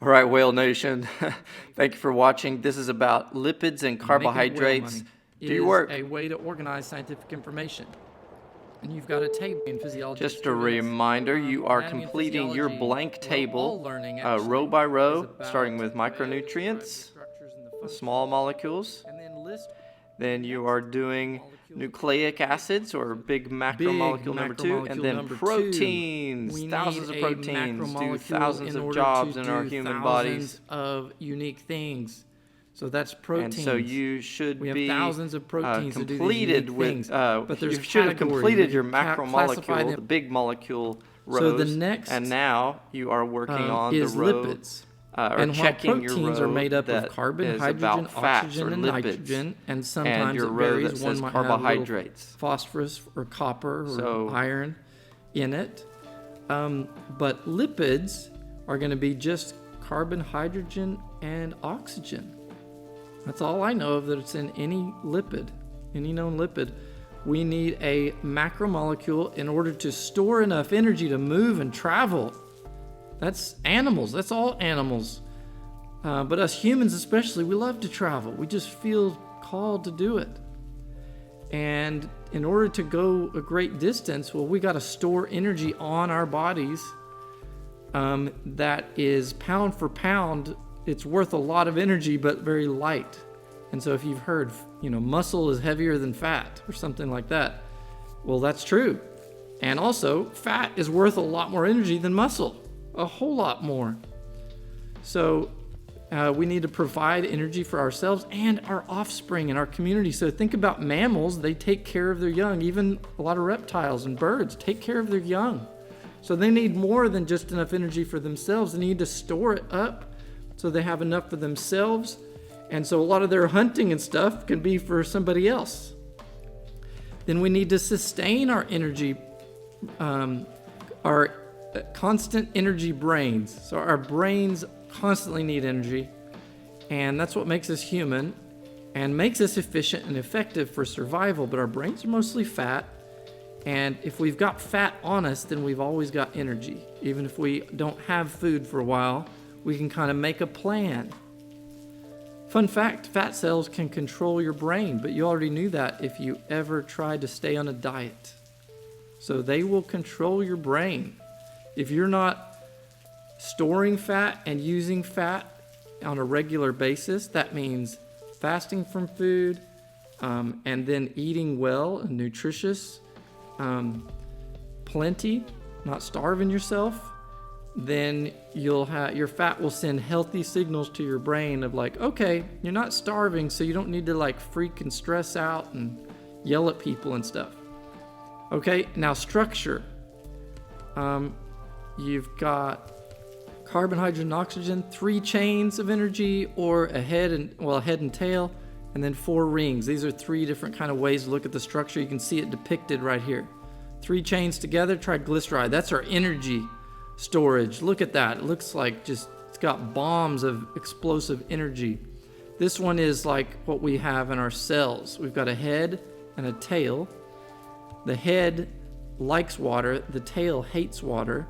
All right, Whale Nation, thank you for watching. This is about lipids and carbohydrates. Do your work. A way to organize scientific information. And you've got a table in physiology. Just a reminder, you are completing your blank table row by row, starting with micronutrients, small molecules. Then you are doing nucleic acids, or big macromolecule number 2, and then proteins, thousands of proteins do thousands of jobs in our human bodies. Of unique things. So that's proteins. And so you should we be have thousands of proteins completed to do with, things. But there's you should have completed your macromolecule, the big molecule rows, so the next, and now you are working on the row. Lipids. And checking your proteins row are made up of carbon, hydrogen, oxygen, and lipids. nitrogen, and sometimes and your it row varies. that One says might carbohydrates. have phosphorus or copper or iron in it. But lipids are going to be just carbon, hydrogen, and oxygen. That's all I know of that it's in any lipid, any known lipid. We need a macromolecule in order to store enough energy to move and travel. That's animals. That's all animals. But us humans especially, we love to travel. We just feel called to do it. And in order to go a great distance, well, we got to store energy on our bodies that is pound for pound. It's worth a lot of energy, but very light. And so if you've heard, muscle is heavier than fat or something like that, well, that's true. And also, fat is worth a lot more energy than muscle. A whole lot more. So we need to provide energy for ourselves and our offspring and our community. So think about mammals. They take care of their young. Even a lot of reptiles and birds take care of their young. So they need more than just enough energy for themselves. They need to store it up so they have enough for themselves. And so a lot of their hunting and stuff can be for somebody else. Then we need to sustain our energy, our constant energy brains. So our brains constantly need energy, and that's what makes us human and makes us efficient and effective for survival. But our brains are mostly fat, and if we've got fat on us, then we've always got energy. Even if we don't have food for a while, we can kind of make a plan. Fun fact, fat cells can control your brain, but you already knew that if you ever tried to stay on a diet. So they will control your brain. If you're not storing fat and using fat on a regular basis, that means fasting from food and then eating well and nutritious, plenty, not starving yourself, then your fat will send healthy signals to your brain of like, okay, you're not starving, so you don't need to freak and stress out and yell at people and stuff. Okay, now structure. You've got carbon, hydrogen, oxygen, 3 chains of energy, or a head and tail, and then 4 rings. These are 3 different kind of ways to look at the structure. You can see it depicted right here. 3 chains together, triglyceride. That's our energy storage. Look at that. It looks like it's got bombs of explosive energy. This one is like what we have in our cells. We've got a head and a tail. The head likes water. The tail hates water.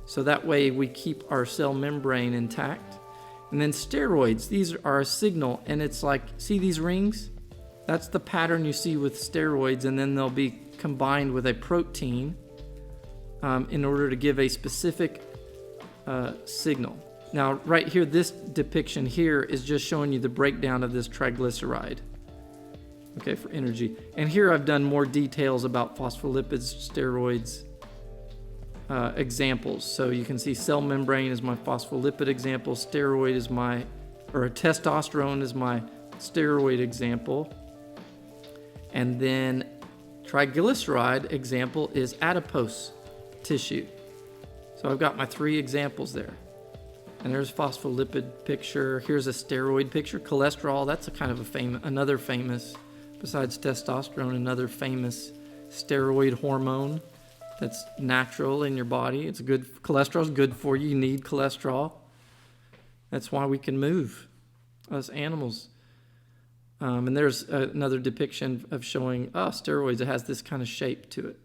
So that way we keep our cell membrane intact. And then steroids, these are a signal, and it's like, see these rings? That's the pattern you see with steroids, and then they'll be combined with a protein in order to give a specific signal. Now, right here, this depiction here is just showing you the breakdown of this triglyceride, okay, for energy. And here I've done more details about phospholipids, steroids, examples. So you can see cell membrane is my phospholipid example, steroid is testosterone is my steroid example, and then triglyceride example is adipose tissue. So I've got my 3 examples there. And there's phospholipid picture. Here's a steroid picture. Cholesterol, that's a kind of another famous, besides testosterone, another famous steroid hormone that's natural in your body. It's good. Cholesterol is good for you. You need cholesterol. That's why we can move, us animals. And there's another depiction of showing steroids. It has this kind of shape to it,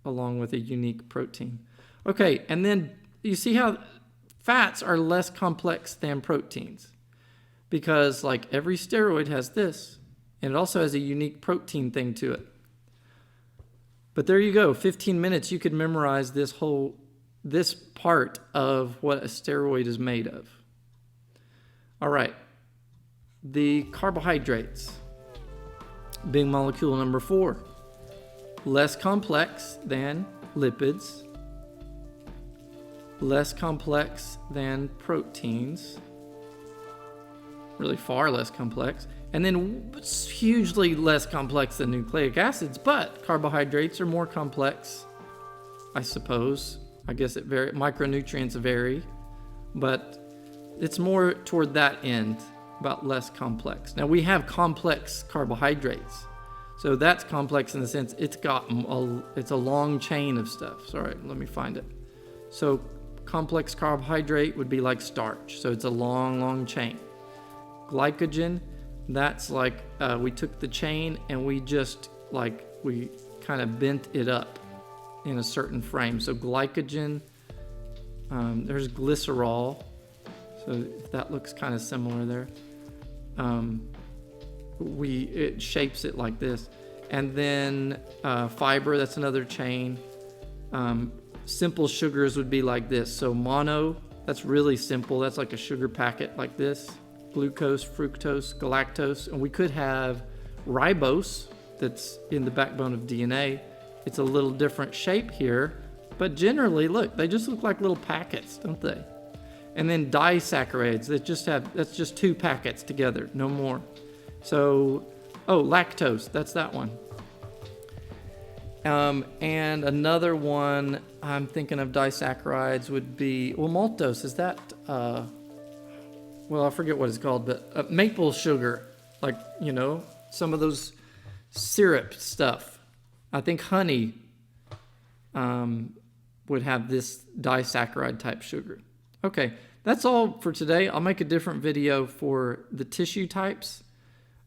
along with a unique protein. Okay, and then you see how Fats are less complex than proteins because like every steroid has this, and it also has a unique protein thing to it. But there you go, 15 minutes, you could memorize this part of what a steroid is made of. All right, the carbohydrates, being molecule number 4, less complex than lipids, less complex than proteins, really far less complex, and then hugely less complex than nucleic acids, but carbohydrates are more complex, I suppose. I guess micronutrients vary, but it's more toward that end, about less complex. Now we have complex carbohydrates, so that's complex in the sense it's a long chain of stuff. Sorry, let me find it. So complex carbohydrate would be like starch, so it's a long chain. Glycogen, that's like we took the chain and we kind of bent it up in a certain frame. So glycogen, there's glycerol, so that looks kind of similar there. It shapes it like this. And then fiber, that's another chain. Simple sugars would be like this. So mono, that's really simple. That's like a sugar packet like this. Glucose, fructose, galactose, and we could have ribose that's in the backbone of DNA. It's a little different shape here, but generally, look, they just look like little packets, don't they? And then disaccharides, that's just 2 packets together, no more. So, lactose, that's that one. And another one I'm thinking of disaccharides would be, maltose, is that, I forget what it's called, but maple sugar, like, some of those syrup stuff. I think honey would have this disaccharide type sugar. Okay, that's all for today. I'll make a different video for the tissue types.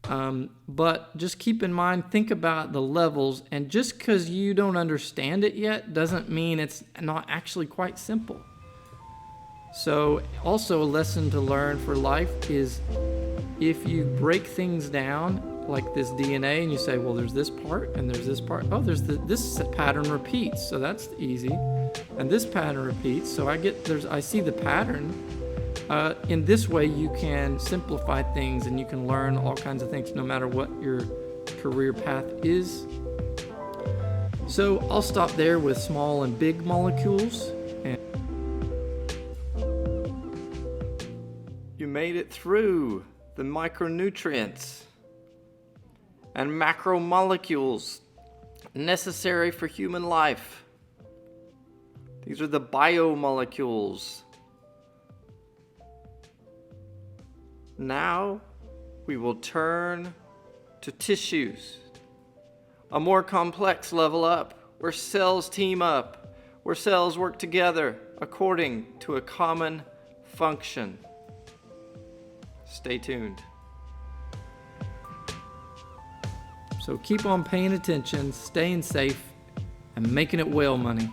But just keep in mind, think about the levels, and just because you don't understand it yet doesn't mean it's not actually quite simple. So also a lesson to learn for life is if you break things down like this DNA and you say, well, there's this part and there's this part. Oh, this pattern repeats, so that's easy. And this pattern repeats, so I see the pattern. In this way, you can simplify things and you can learn all kinds of things no matter what your career path is. So I'll stop there with small and big molecules. You made it through the micronutrients and macromolecules necessary for human life. These are the biomolecules. Now we will turn to tissues, a more complex level up, where cells team up, where cells work together according to a common function. Stay tuned. So keep on paying attention, staying safe, and making it well, money.